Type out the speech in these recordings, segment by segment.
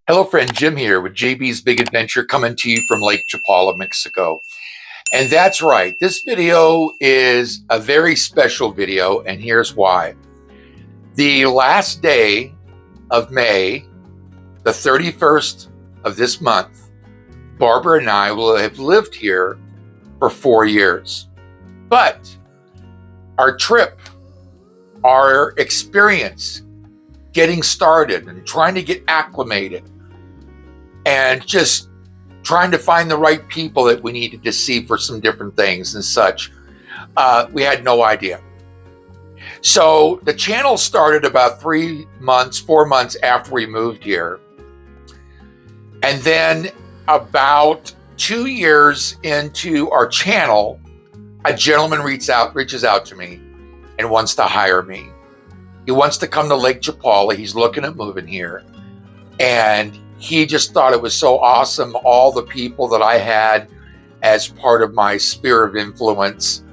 Hello, friend. Jim here with JB's Big Adventure, coming to you from Lake Chapala, Mexico. And that's right, this video is a very special video, and here's why. The last day of May, the 31st of this month, Barbara and I will have lived here for 4 years. But our trip, our experience getting started and trying to get acclimated, and just trying to find the right people that we needed to see for some different things and such. We had no idea. So the channel started about 4 months after we moved here. And then about 2 years into our channel, a gentleman reaches out to me and wants to hire me. He wants to come to Lake Chapala. He's looking at moving here. And he just thought it was so awesome, all the people that I had as part of my sphere of influence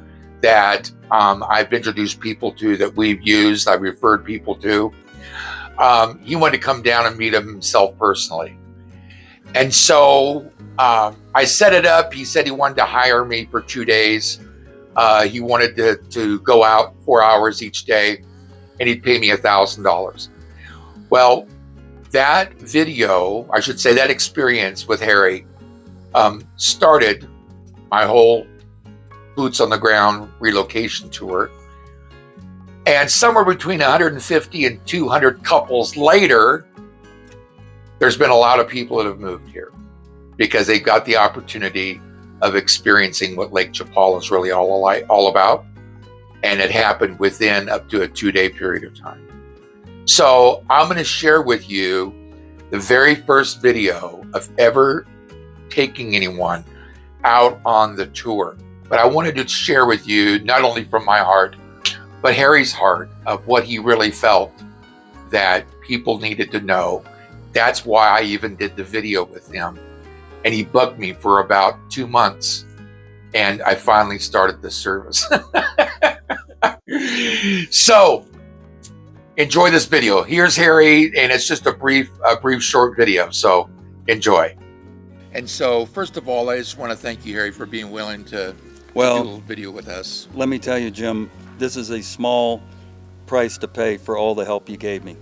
that I've introduced people to, that we've used, I've referred people to. He wanted to come down and meet him himself personally. And so I set it up. He said he wanted to hire me for 2 days. He wanted to go out 4 hours each day, and he'd pay me $1,000. Well, that video, I should say that experience with Harry, started my whole boots on the ground relocation tour. And somewhere between 150 and 200 couples later, there's been a lot of people that have moved here because they've got the opportunity of experiencing what Lake Chapala is really all about. And it happened within up to a 2-day period of time. So I'm going to share with you the very first video of ever taking anyone out on the tour. But I wanted to share with you, not only from my heart, but Harry's heart, of what he really felt that people needed to know. That's why I even did the video with him. And he bugged me for about 2 months. And I finally started the service. So, enjoy this video. Here's Harry, and it's just a brief short video, so enjoy. And so, first of all, I just want to thank you, Harry, for being willing to do a little video with us. Let me tell you, Jim, this is a small price to pay for all the help you gave me.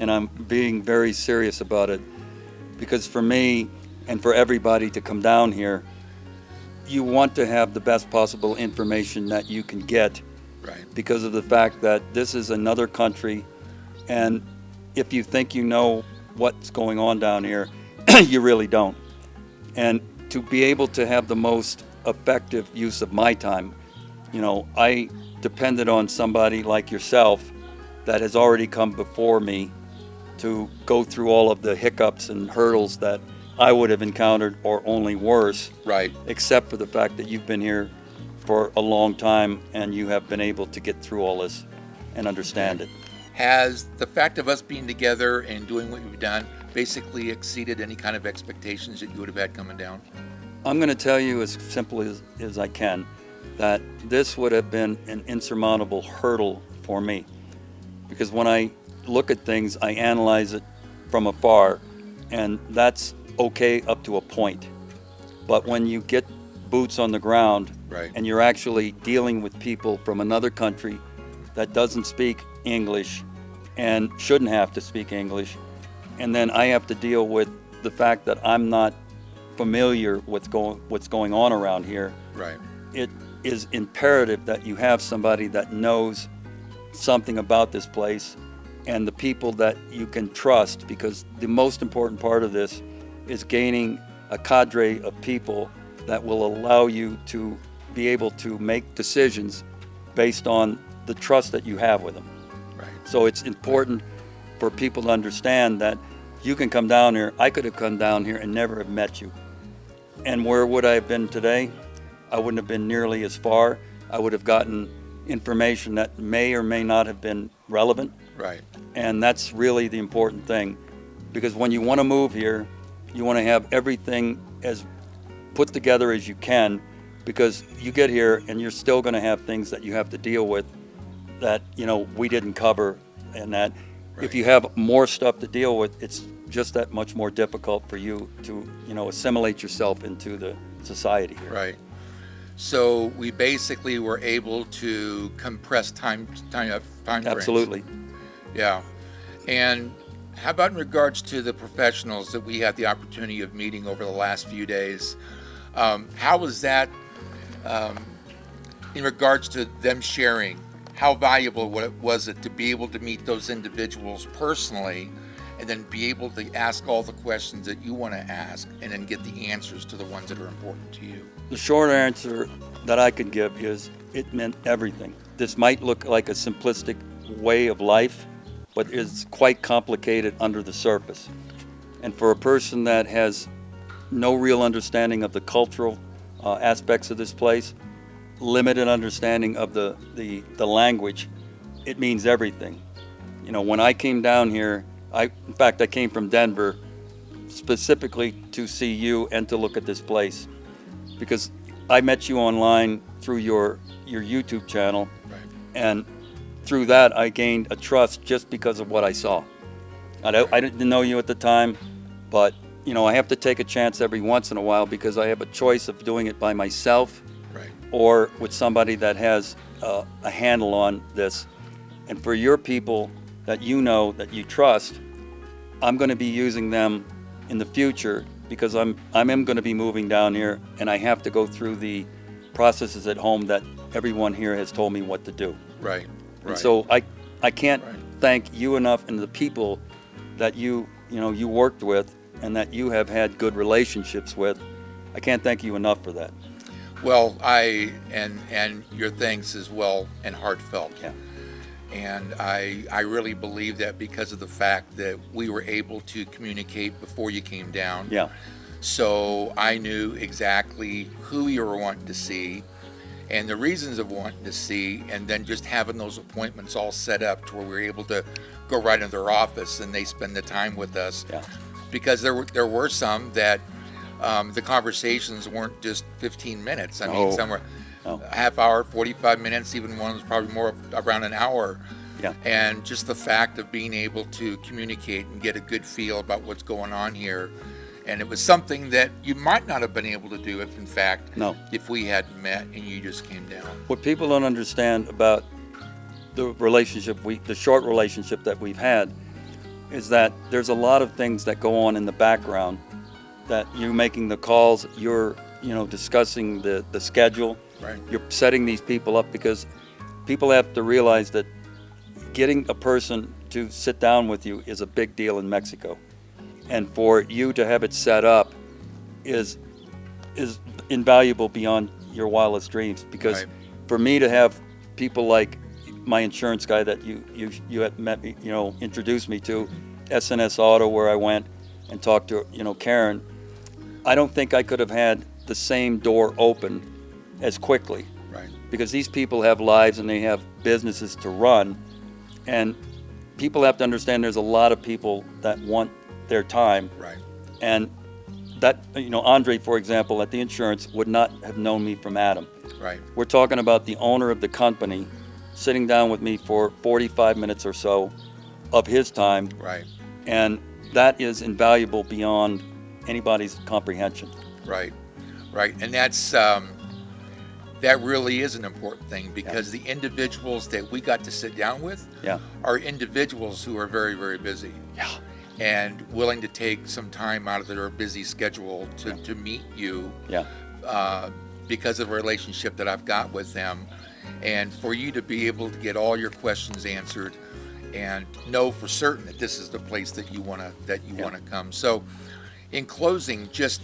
And I'm being very serious about it, because for me and for everybody to come down here, you want to have the best possible information that you can get. Right. Because of the fact that this is another country, and if you think you know what's going on down here, you really don't. And to be able to have the most effective use of my time, I depended on somebody like yourself that has already come before me to go through all of the hiccups and hurdles that I would have encountered, or only worse. Right. Except for the fact that you've been here for a long time and you have been able to get through all this and understand it. Has the fact of us being together and doing what you've done basically exceeded any kind of expectations that you would have had coming down? I'm going to tell you as simply as I can that this would have been an insurmountable hurdle for me, because when I look at things, I analyze it from afar, and that's okay up to a point. But when you get boots on the ground, right, and you're actually dealing with people from another country that doesn't speak English and shouldn't have to speak English, and then I have to deal with the fact that I'm not familiar with what's going on around here. Right. It is imperative that you have somebody that knows something about this place and the people that you can trust, because the most important part of this is gaining a cadre of people that will allow you to be able to make decisions based on the trust that you have with them. Right. So it's important for people to understand that you can come down here. I could have come down here and never have met you. And where would I have been today? I wouldn't have been nearly as far. I would have gotten information that may or may not have been relevant. Right. And that's really the important thing, because when you want to move here, you want to have everything as put together as you can, because you get here and you're still going to have things that you have to deal with that we didn't cover, and that if you have more stuff to deal with, it's just that much more difficult for you to, assimilate yourself into the society here. Right. So we basically were able to compress time frames. Absolutely. Yeah. And how about in regards to the professionals that we had the opportunity of meeting over the last few days? How was that in regards to them sharing? How valuable was it to be able to meet those individuals personally and then be able to ask all the questions that you want to ask and then get the answers to the ones that are important to you? The short answer that I could give is it meant everything. This might look like a simplistic way of life, but it's quite complicated under the surface. And for a person that has no real understanding of the cultural aspects of this place, limited understanding of the language, it means everything. When I came down here, in fact, I came from Denver specifically to see you and to look at this place, because I met you online through your YouTube channel, Right. and through that I gained a trust just because of what I saw. I didn't know you at the time, but I have to take a chance every once in a while because I have a choice of doing it by myself, Right. or with somebody that has a handle on this. And for your people that that you trust, I'm going to be using them in the future because I'm going to be moving down here, and I have to go through the processes at home that everyone here has told me what to do. Right. And so I can't Right. thank you enough and the people that you worked with and that you have had good relationships with. I can't thank you enough for that. Well, and your thanks as well and heartfelt. Yeah. And I really believe that because of the fact that we were able to communicate before you came down. Yeah. So I knew exactly who you were wanting to see and the reasons of wanting to see, and then just having those appointments all set up to where we were able to go right into their office and they spend the time with us. Yeah. Because there were some that the conversations weren't just 15 minutes. I mean, some were a half hour, 45 minutes, even one was probably more around an hour. Yeah. And just the fact of being able to communicate and get a good feel about what's going on here. And it was something that you might not have been able to do if, in fact, if we hadn't met and you just came down. What people don't understand about the relationship, the short relationship that we've had, is that there's a lot of things that go on in the background, that you're making the calls, you're discussing the schedule, Right. you're setting these people up, because people have to realize that getting a person to sit down with you is a big deal in Mexico. And for you to have it set up is invaluable beyond your wildest dreams, because Right. for me to have people like my insurance guy that you had met me, introduced me to, SNS Auto, where I went and talked to Karen, I don't think I could have had the same door open as quickly, Right. because these people have lives and they have businesses to run, and people have to understand there's a lot of people that want their time. Right. And that, Andre, for example, at the insurance would not have known me from Adam. Right. We're talking about the owner of the company sitting down with me for 45 minutes or so of his time. Right. And that is invaluable beyond anybody's comprehension. Right. Right. And that's that really is an important thing, because the individuals that we got to sit down with are individuals who are very, very busy. Yeah. And willing to take some time out of their busy schedule to meet you because of a relationship that I've got with them, and for you to be able to get all your questions answered and know for certain that this is the place that you want to come. So in closing, just,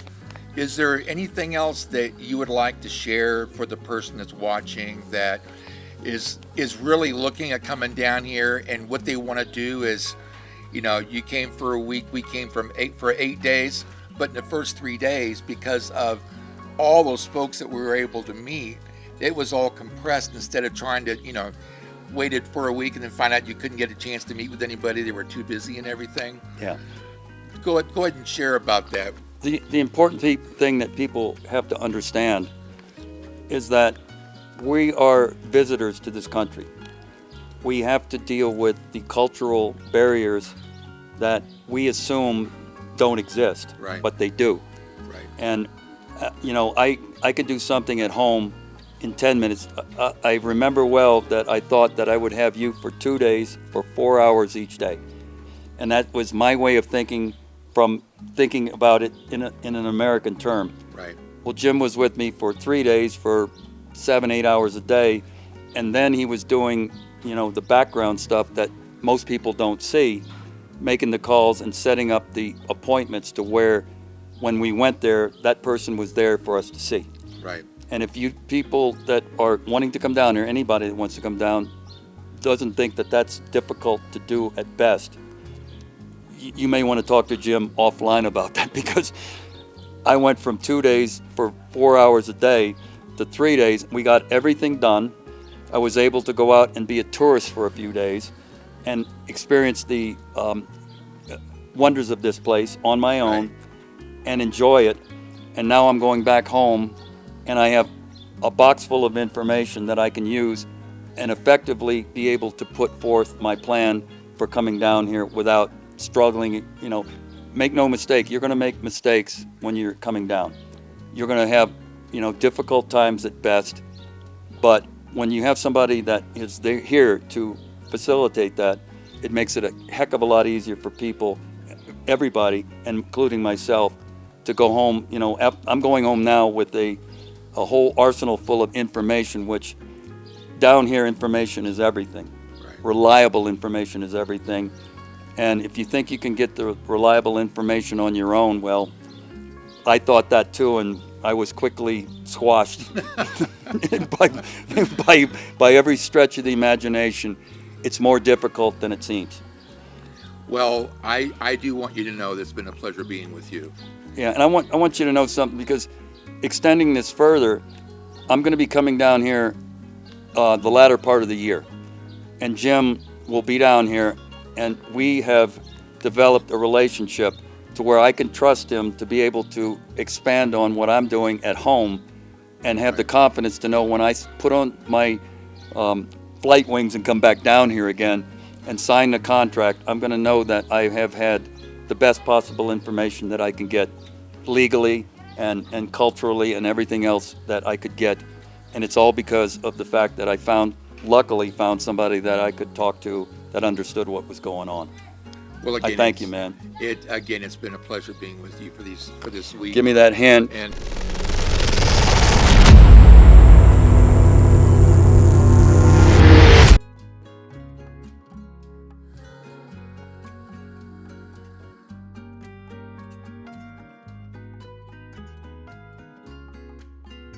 is there anything else that you would like to share for the person that's watching that is really looking at coming down here, and what they want to do is, you came for a week, we came for 8 days, but in the first 3 days, because of all those folks that we were able to meet, it was all compressed, instead of trying to, waited for a week and then find out you couldn't get a chance to meet with anybody, they were too busy and everything. Yeah. Go ahead and share about that. The important thing that people have to understand is that we are visitors to this country. We have to deal with the cultural barriers that we assume don't exist, Right. but they do. Right. And you know, I could do something at home in 10 minutes. I remember well that I thought that I would have you for 2 days for 4 hours each day. And that was my way of thinking, from thinking about it in an American term. Right. Well, Jim was with me for 3 days for 7-8 hours a day. And then he was doing, you know, the background stuff that most people don't see, making the calls and setting up the appointments to where when we went there, that person was there for us to see. Right. And if you people that are wanting to come down here, anybody that wants to come down, doesn't think that that's difficult to do at best, you may want to talk to Jim offline about that, because I went from 2 days for 4 hours a day to 3 days. We got everything done. I was able to go out and be a tourist for a few days and experience the wonders of this place on my own. Right. And enjoy it. And now I'm going back home, and I have a box full of information that I can use and effectively be able to put forth my plan for coming down here without struggling. You know, make no mistake, you're going to make mistakes when you're coming down. You're going to have, you know, difficult times at best, but when you have somebody that is there here to facilitate that, it makes it a heck of a lot easier for people, everybody, including myself, to go home. You know, I'm going home now with a whole arsenal full of information, which down here information is everything. Right. Reliable information is everything. And if you think you can get the reliable information on your own, well, I thought that too, and I was quickly squashed by every stretch of the imagination. It's more difficult than it seems. Well, I do want you to know that it's been a pleasure being with you. Yeah, and I want you to know something, because extending this further, I'm going to be coming down here the latter part of the year, and Jim will be down here, and we have developed a relationship to where I can trust him to be able to expand on what I'm doing at home, and have the confidence to know when I put on my flight wings and come back down here again and sign the contract, I'm going to know that I have had the best possible information that I can get legally and culturally and everything else that I could get. And it's all because of the fact that I luckily found somebody that I could talk to that understood what was going on. Well, again, I thank you, man. It's been a pleasure being with you for this week. Give me that hand. And